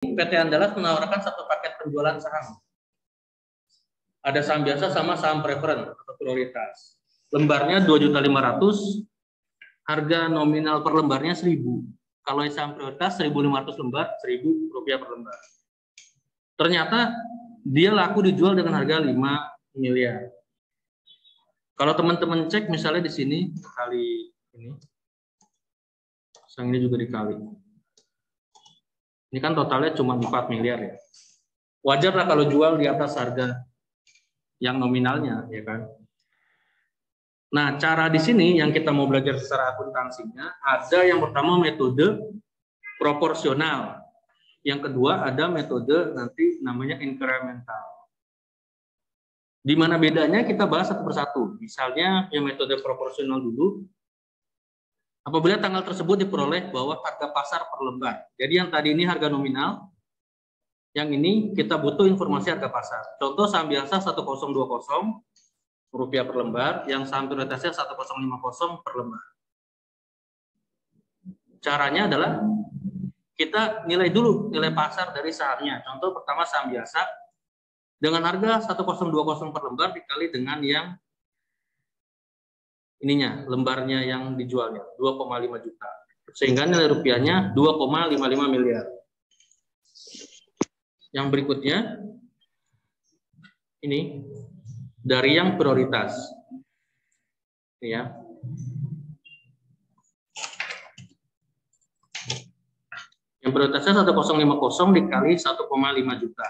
PT Andalas menawarkan satu paket penjualan saham. Ada saham biasa sama saham preferen atau prioritas. Lembarnya 2.500.000, harga nominal per lembarnya 1.000. Kalau saham prioritas 1.500 lembar, Rp1.000 per lembar. Ternyata dia laku dijual dengan harga 5 miliar. Kalau teman-teman cek misalnya di sini kali ini, yang ini juga dikali. Ini kan totalnya cuma 4 miliar ya. Wajar lah kalau jual di atas harga yang nominalnya, ya kan? Nah, cara di sini yang kita mau belajar secara akuntansinya, ada yang pertama metode proporsional. Yang kedua ada metode nanti namanya incremental. Di mana bedanya kita bahas satu persatu. Misalnya yang metode proporsional dulu. Apabila tanggal tersebut diperoleh bahwa harga pasar per lembar. Jadi yang tadi ini harga nominal. Yang ini kita butuh informasi harga pasar. Contoh saham biasa 1020 rupiah per lembar, yang saham prioritasnya 1050 per lembar. Caranya adalah kita nilai dulu nilai pasar dari sahamnya. Contoh pertama saham biasa dengan harga 1020 per lembar dikali dengan yang ininya, lembarnya yang dijualnya 2,5 juta. Sehingga nilai rupiahnya 2,55 miliar. Yang berikutnya ini dari yang prioritas. Ini ya. Yang prioritasnya 1050 dikali 1,5 juta.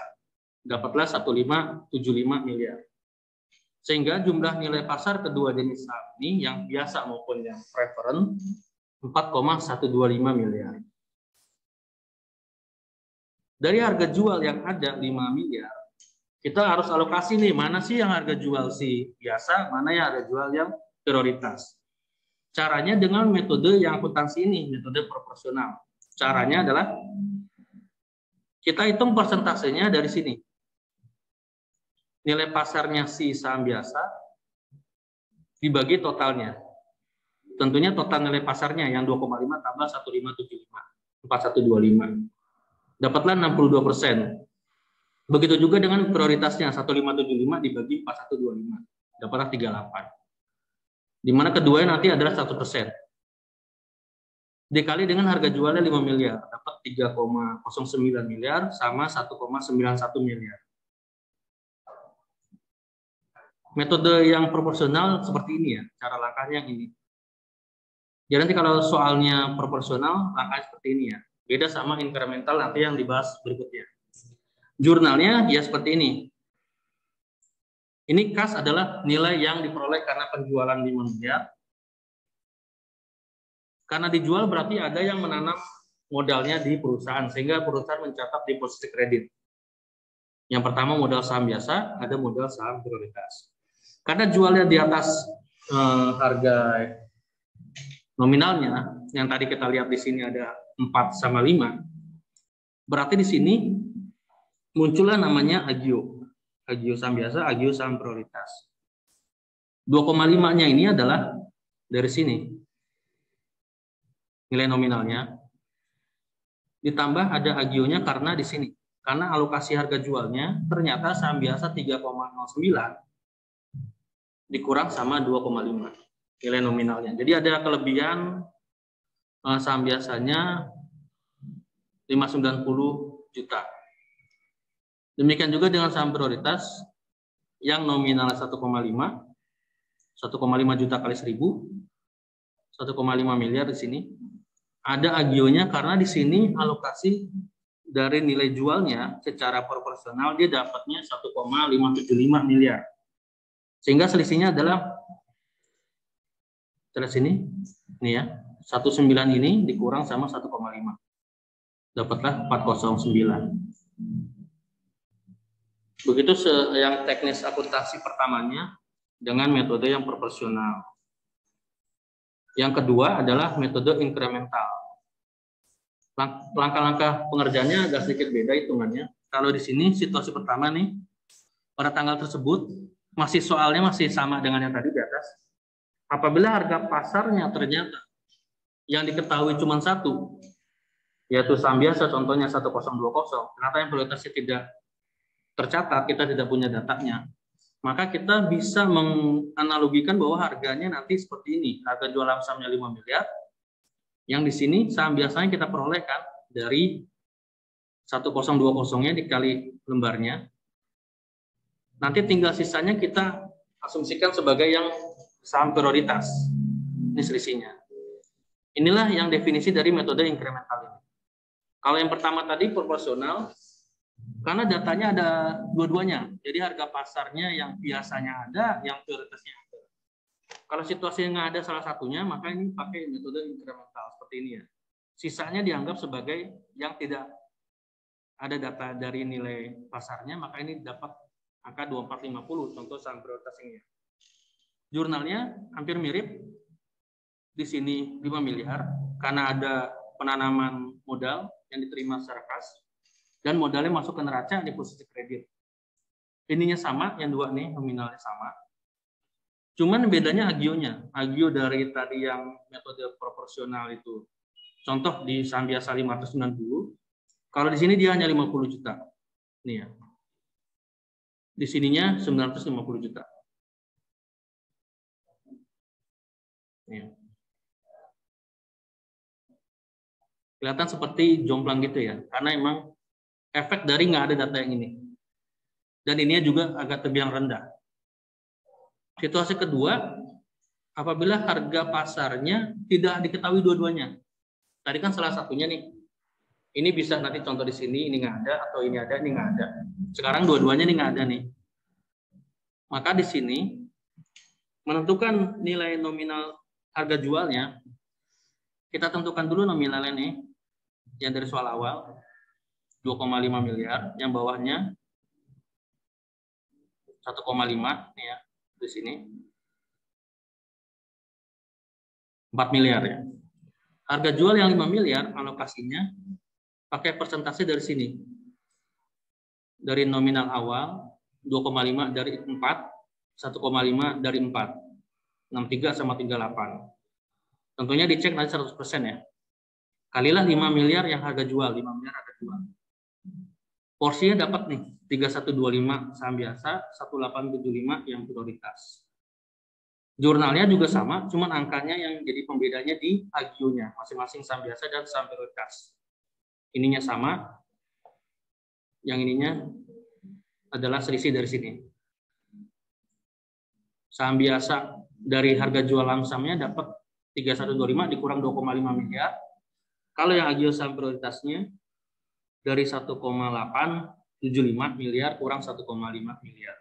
Dapatlah 1,575 miliar. Sehingga jumlah nilai pasar kedua jenis saham ini yang biasa maupun yang preferen 4,125 miliar. Dari harga jual yang ada 5 miliar, kita harus alokasi nih, mana sih yang harga jual si biasa, mana yang harga jual yang prioritas. Caranya dengan metode yang akuntansi ini, metode proporsional. Caranya adalah kita hitung persentasenya dari sini. Nilai pasarnya si saham biasa dibagi totalnya. Tentunya total nilai pasarnya yang 2,5 tambah 1,575, 4125. Dapatlah 62%. Begitu juga dengan prioritasnya 1,575 dibagi 4125. Dapatlah 38. Di mana keduanya nanti adalah 1%. Dikali dengan harga jualnya 5 miliar, dapat 3,09 miliar sama 1,91 miliar. Metode yang proporsional seperti ini ya, cara langkahnya ini. Jadi nanti kalau soalnya proporsional, langkahnya seperti ini ya. Beda sama incremental nanti yang dibahas berikutnya. Jurnalnya ya seperti ini. Ini kas adalah nilai yang diperoleh karena penjualan 5 miliar. Karena dijual berarti ada yang menanam modalnya di perusahaan, sehingga perusahaan mencatat deposisi kredit. Yang pertama modal saham biasa, ada modal saham prioritas. Karena jualnya di atas harga nominalnya, yang tadi kita lihat di sini ada 4/5, berarti di sini muncullah namanya agio. Agio saham biasa, agio saham prioritas. 2,5-nya ini adalah dari sini. Nilai nominalnya. Ditambah ada agionya karena di sini. Karena alokasi harga jualnya ternyata saham biasa 3,09 dikurang sama 2,5 nilai nominalnya. Jadi ada kelebihan saham biasanya 590 juta. Demikian juga dengan saham prioritas yang nominalnya 1,5 juta kali 1.000, 1,5 miliar di sini. Ada agionya karena di sini alokasi dari nilai jualnya secara proporsional dia dapatnya 1,575 miliar. Sehingga selisihnya adalah dari sini, ini ya, 19 ini dikurang sama 1,5. Dapatlah 409. Begitu yang teknis akuntansi pertamanya dengan metode yang proporsional. Yang kedua adalah metode incremental. Langkah-langkah pengerjaannya agak sedikit beda hitungannya. Kalau di sini situasi pertama nih, pada tanggal tersebut soalnya masih sama dengan yang tadi di atas. Apabila harga pasarnya ternyata yang diketahui cuma 1, yaitu saham biasa contohnya 1020, ternyata yang prioritasnya tidak tercatat, kita tidak punya datanya, maka kita bisa menganalogikan bahwa harganya nanti seperti ini. Harga jual sahamnya 5 miliar, yang di sini saham biasanya kita perolehkan dari 1020-nya dikali lembarnya. Nanti tinggal sisanya kita asumsikan sebagai yang saham prioritas. Ini selisihnya. Inilah yang definisi dari metode incremental ini. Kalau yang pertama tadi proporsional, karena datanya ada dua-duanya. Jadi harga pasarnya yang biasanya ada, yang prioritasnya ada. Kalau situasinya nggak ada salah satunya, maka ini pakai metode incremental seperti ini ya. Sisanya dianggap sebagai yang tidak ada data dari nilai pasarnya, maka ini dapat angka 2450, contoh saham prioritas ini. Jurnalnya hampir mirip. Di sini 5 miliar, karena ada penanaman modal yang diterima secara kas, dan modalnya masuk ke neraca di posisi kredit. Ininya sama, yang dua nih nominalnya sama. Cuman bedanya agionya. Agio dari tadi yang metode proporsional itu, contoh di saham biasa 590, kalau di sini dia hanya 50 juta. Nih ya. Di sininya 950 juta. Nih. Kelihatan seperti jomplang gitu ya, karena emang efek dari nggak ada data yang ini. Dan ininya juga agak terbilang rendah. Situasi kedua, apabila harga pasarnya tidak diketahui dua-duanya. Tadi kan salah satunya nih, ini bisa nanti contoh di sini, ini nggak ada, atau ini ada, ini nggak ada. Sekarang dua-duanya ini nggak ada nih. Maka di sini, menentukan nilai nominal harga jualnya, kita tentukan dulu nominalnya nih, yang dari soal awal 2,5 miliar, yang bawahnya 1,5 nih ya, di sini 4 miliar ya. Harga jual yang 5 miliar alokasinya pakai persentase dari sini. Dari nominal awal 2,5 dari 4, 1,5 dari 4. 63 sama 38. Tentunya dicek nanti 100% ya. Kalilah 5 miliar yang harga jual, 5 miliar harga jual. Porsinya dapat nih, 3125 saham biasa, 1875 yang prioritas. Jurnalnya juga sama, cuman angkanya yang jadi pembedanya di agionya, masing-masing saham biasa dan saham prioritas. Ininya sama, yang ininya adalah selisih dari sini. Saham biasa dari harga jual sahamnya dapat 3125 dikurang 2,5 miliar. Kalau yang agio saham prioritasnya dari 1,875 miliar kurang 1,5 miliar.